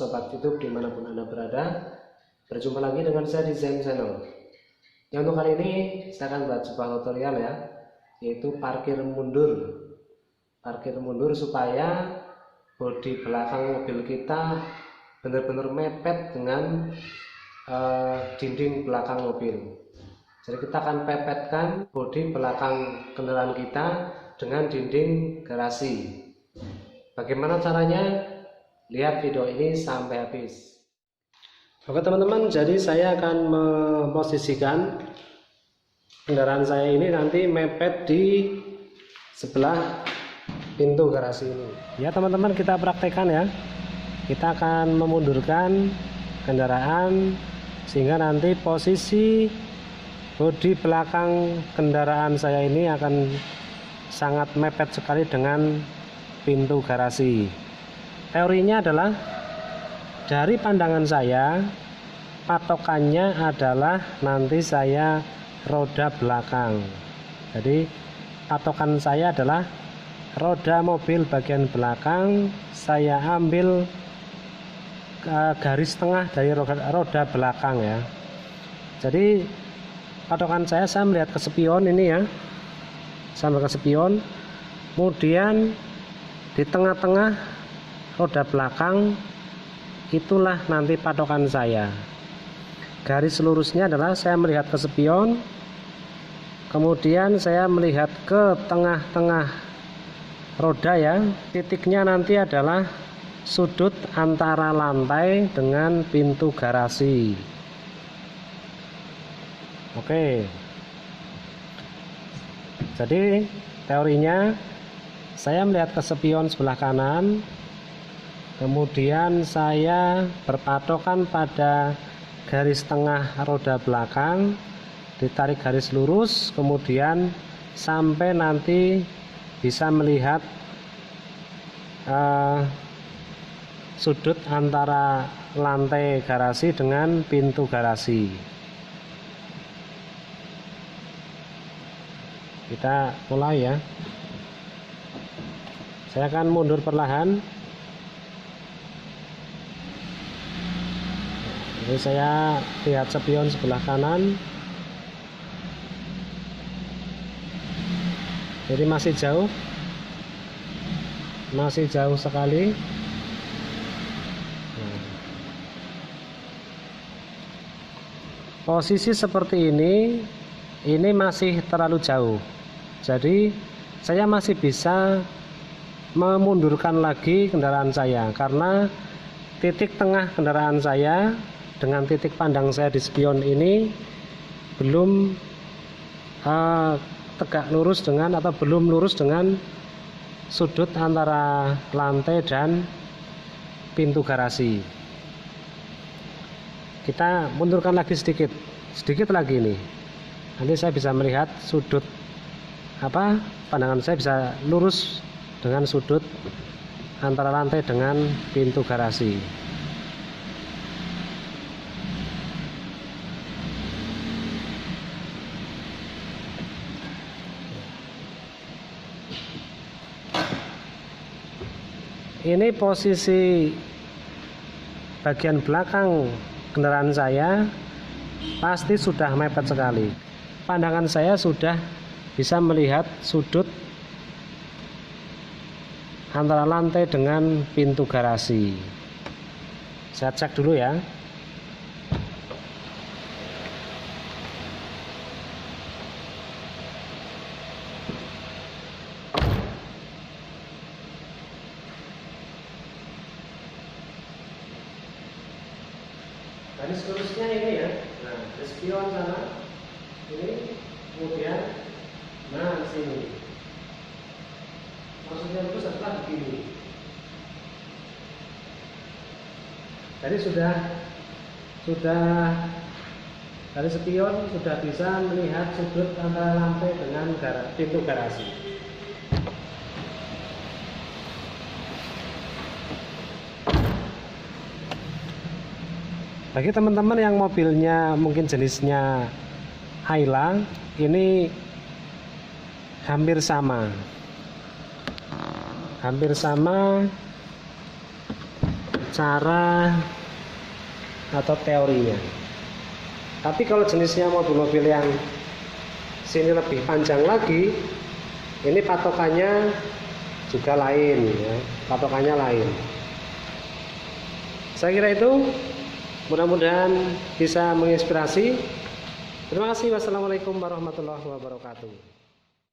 Sobat YouTube dimanapun Anda berada. Berjumpa lagi dengan saya di Zen Channel. Yang untuk kali ini saya akan buat sebuah tutorial ya, yaitu parkir mundur. Parkir mundur supaya bodi belakang mobil kita benar-benar mepet dengan dinding belakang mobil. Jadi kita akan pepetkan bodi belakang kendaraan kita dengan dinding garasi. Bagaimana caranya? Lihat video ini sampai habis. Oke teman-teman, jadi saya akan memposisikan kendaraan saya ini nanti mepet di sebelah pintu garasi ini. Ya teman-teman, kita praktekkan ya. Kita akan memundurkan kendaraan sehingga nanti posisi bodi belakang kendaraan saya ini akan sangat mepet sekali dengan pintu garasi. Teorinya adalah dari pandangan saya, patokannya adalah nanti saya roda belakang. Jadi patokan saya adalah roda mobil bagian belakang, saya ambil garis tengah dari roda belakang ya. Jadi patokan saya melihat ke spion ini ya, sampai ke spion, kemudian di tengah-tengah roda belakang itulah nanti patokan saya. Garis lurusnya adalah saya melihat ke spion, kemudian saya melihat ke tengah-tengah roda ya. Titiknya nanti adalah sudut antara lantai dengan pintu garasi. Oke, jadi teorinya saya melihat ke spion sebelah kanan, kemudian saya berpatokan pada garis tengah roda belakang, ditarik garis lurus, kemudian sampai nanti bisa melihat sudut antara lantai garasi dengan pintu garasi. Kita mulai ya. Saya akan mundur perlahan. Jadi saya lihat spion sebelah kanan. Jadi masih jauh sekali. Posisi seperti ini masih terlalu jauh. Jadi saya masih bisa memundurkan lagi kendaraan saya karena titik tengah kendaraan saya dengan titik pandang saya di spion ini belum tegak lurus dengan atau belum lurus dengan sudut antara lantai dan pintu garasi. Kita mundurkan lagi sedikit lagi nih. Nanti saya bisa melihat sudut pandangan saya bisa lurus dengan sudut antara lantai dengan pintu garasi. Ini posisi bagian belakang kendaraan saya pasti sudah mepet sekali. Pandangan saya sudah bisa melihat sudut antara lantai dengan pintu garasi. Saya cek dulu ya. Garis lurusnya ini ya. Nah, spion sana ini, kemudian nah sini. Maksudnya itu setelah begini. Jadi sudah dari spion sudah bisa melihat sudut antara lantai dengan pintu garasi. Bagi teman-teman yang mobilnya mungkin jenisnya Ayla, ini hampir sama cara atau teorinya. Tapi kalau jenisnya mobil-mobil yang sini lebih panjang lagi, ini patokannya juga lain ya, patokannya lain. Saya kira itu, mudah-mudahan bisa menginspirasi. Terima kasih. Wassalamualaikum warahmatullahi wabarakatuh.